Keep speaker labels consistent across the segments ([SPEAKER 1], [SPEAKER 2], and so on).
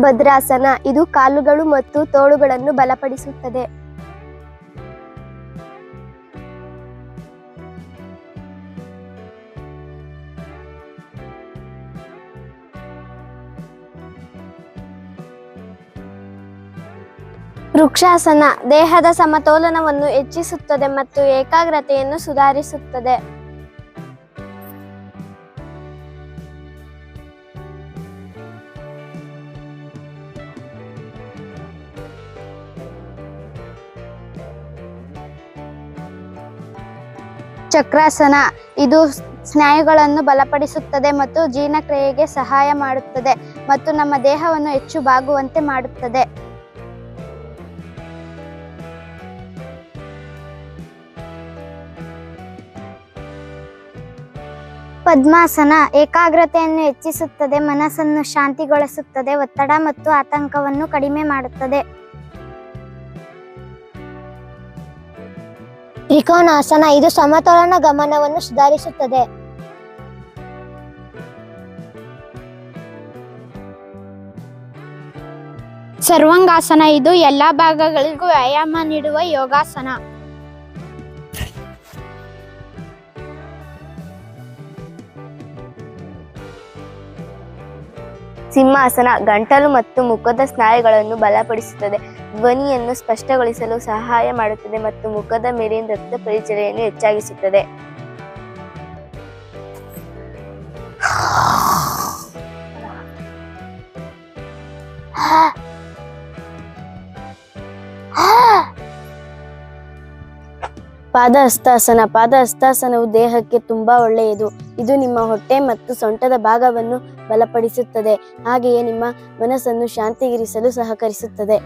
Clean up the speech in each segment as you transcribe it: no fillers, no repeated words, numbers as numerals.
[SPEAKER 1] ಭದ್ರಾಸನ ಇದು ಕಾಲುಗಳು ಮತ್ತು ತೋಳುಗಳನ್ನು ಬಲಪಡಿಸುತ್ತದೆ. ವೃಕ್ಷಾಸನ ದೇಹದ ಸಮತೋಲನವನ್ನು ಹೆಚ್ಚಿಸುತ್ತದೆ ಮತ್ತು ಏಕಾಗ್ರತೆಯನ್ನು ಸುಧಾರಿಸುತ್ತದೆ. ಚಕ್ರಾಸನ ಇದು ಸ್ನಾಯುಗಳನ್ನು ಬಲಪಡಿಸುತ್ತದೆ ಮತ್ತು ಜೀರ್ಣಕ್ರಿಯೆಗೆ ಸಹಾಯ ಮಾಡುತ್ತದೆ ಮತ್ತು ನಮ್ಮ ದೇಹವನ್ನು ಹೆಚ್ಚು ಬಾಗುವಂತೆ ಮಾಡುತ್ತದೆ. ಪದ್ಮಾಸನ ಏಕಾಗ್ರತೆಯನ್ನು ಹೆಚ್ಚಿಸುತ್ತದೆ, ಮನಸ್ಸನ್ನು ಶಾಂತಿಗೊಳಿಸುತ್ತದೆ, ಒತ್ತಡ ಮತ್ತು ಆತಂಕವನ್ನು ಕಡಿಮೆ ಮಾಡುತ್ತದೆ. ತ್ರಿಕೋನಾಸನ ಇದು ಸಮತೋಲನ ಗಮನವನ್ನು ಸುಧಾರಿಸುತ್ತದೆ.
[SPEAKER 2] ಸರ್ವಾಂಗಾಸನ ಇದು ಎಲ್ಲಾ ಭಾಗಗಳಿಗೂ ವ್ಯಾಯಾಮ ನೀಡುವ ಯೋಗಾಸನ.
[SPEAKER 1] ಸಿಂಹಾಸನ ಗಂಟಲು ಮತ್ತು ಮುಖದ ಸ್ನಾಯುಗಳನ್ನು ಬಲಪಡಿಸುತ್ತದೆ, ಧ್ವನಿಯನ್ನು ಸ್ಪಷ್ಟಗೊಳಿಸಲು ಸಹಾಯ ಮಾಡುತ್ತದೆ ಮತ್ತು ಮುಖದ ಮೇಲಿನ ರಕ್ತ ಪರಿಚಲನೆಯನ್ನು ಹೆಚ್ಚಾಗಿಸುತ್ತದೆ. ಪಾದಹಸ್ತಾಸನ ಪಾದಹಸ್ತಾಸನವು ದೇಹಕ್ಕೆ ತುಂಬಾ ಒಳ್ಳೆಯದು. ಇದು ನಿಮ್ಮ ಹೊಟ್ಟೆ ಮತ್ತು ಸೊಂಟದ ಭಾಗವನ್ನು ಬಲಪಡಿಸುತ್ತದೆ, ಹಾಗೆಯೇ ನಿಮ್ಮ ಮನಸ್ಸನ್ನು ಶಾಂತಿಗಿರಿಸಲು ಸಹಕರಿಸುತ್ತದೆ.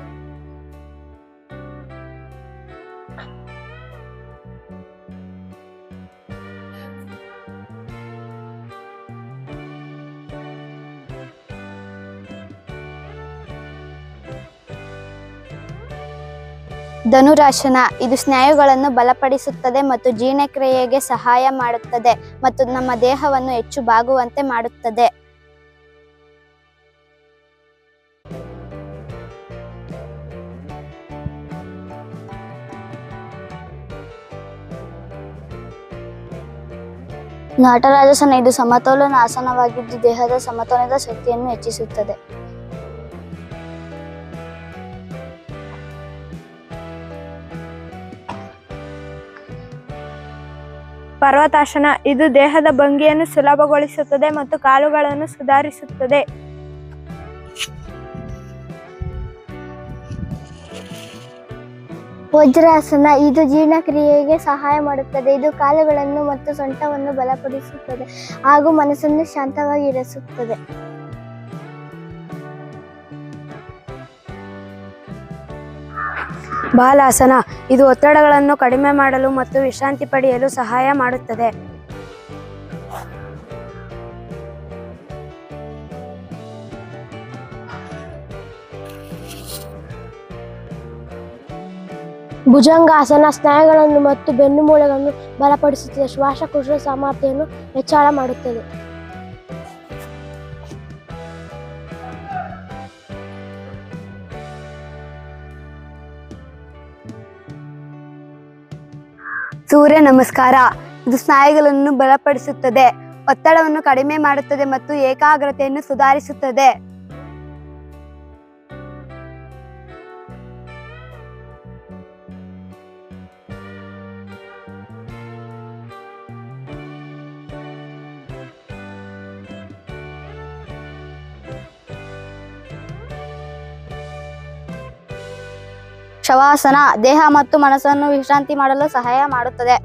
[SPEAKER 1] ಧನುರಾಸನ ಇದು ಸ್ನಾಯುಗಳನ್ನು ಬಲಪಡಿಸುತ್ತದೆ ಮತ್ತು ಜೀರ್ಣಕ್ರಿಯೆಗೆ ಸಹಾಯ ಮಾಡುತ್ತದೆ ಮತ್ತು ನಮ್ಮ ದೇಹವನ್ನು ಹೆಚ್ಚು ಬಾಗುವಂತೆ ಮಾಡುತ್ತದೆ. ನಟರಾಜಾಸನ ಇದು ಸಮತೋಲನ ಆಸನವಾಗಿದ್ದು ದೇಹದ ಸಮತೋಲನದ ಶಕ್ತಿಯನ್ನು ಹೆಚ್ಚಿಸುತ್ತದೆ.
[SPEAKER 2] ಪರ್ವತಾಸನ ಇದು ದೇಹದ ಭಂಗಿಯನ್ನು ಸುಲಭಗೊಳಿಸುತ್ತದೆ ಮತ್ತು ಕಾಲುಗಳನ್ನು ಸುಧಾರಿಸುತ್ತದೆ.
[SPEAKER 1] ವಜ್ರಾಸನ ಇದು ಜೀರ್ಣಕ್ರಿಯೆಗೆ ಸಹಾಯ ಮಾಡುತ್ತದೆ. ಇದು ಕಾಲುಗಳನ್ನು ಮತ್ತು ಸೊಂಟವನ್ನು ಬಲಪಡಿಸುತ್ತದೆ ಹಾಗೂ ಮನಸ್ಸನ್ನು ಶಾಂತವಾಗಿ ಇರಿಸುತ್ತದೆ.
[SPEAKER 2] ಬಾಲಾಸನ ಇದು ಒತ್ತಡಗಳನ್ನು ಕಡಿಮೆ ಮಾಡಲು ಮತ್ತು ವಿಶ್ರಾಂತಿ ಪಡೆಯಲು ಸಹಾಯ ಮಾಡುತ್ತದೆ.
[SPEAKER 1] ಭುಜಂಗಾಸನ ಸ್ನಾಯುಗಳನ್ನು ಮತ್ತು ಬೆನ್ನುಮೂಳೆಗಳನ್ನು ಬಲಪಡಿಸುತ್ತದೆ, ಶ್ವಾಸಕೋಶದ ಸಾಮರ್ಥ್ಯವನ್ನು ಹೆಚ್ಚಳ ಮಾಡುತ್ತದೆ.
[SPEAKER 2] ಸೂರ್ಯ ನಮಸ್ಕಾರ ಇದು ಸ್ನಾಯುಗಳನ್ನು ಬಲಪಡಿಸುತ್ತದೆ, ಒತ್ತಡವನ್ನು ಕಡಿಮೆ ಮಾಡುತ್ತದೆ ಮತ್ತು ಏಕಾಗ್ರತೆಯನ್ನು ಸುಧಾರಿಸುತ್ತದೆ.
[SPEAKER 1] ಶವಾಸನ ದೇಹ ಮತ್ತು ಮನಸ್ಸನ್ನು ವಿಶ್ರಾಂತಿ ಮಾಡಲು ಸಹಾಯ ಮಾಡುತ್ತದೆ.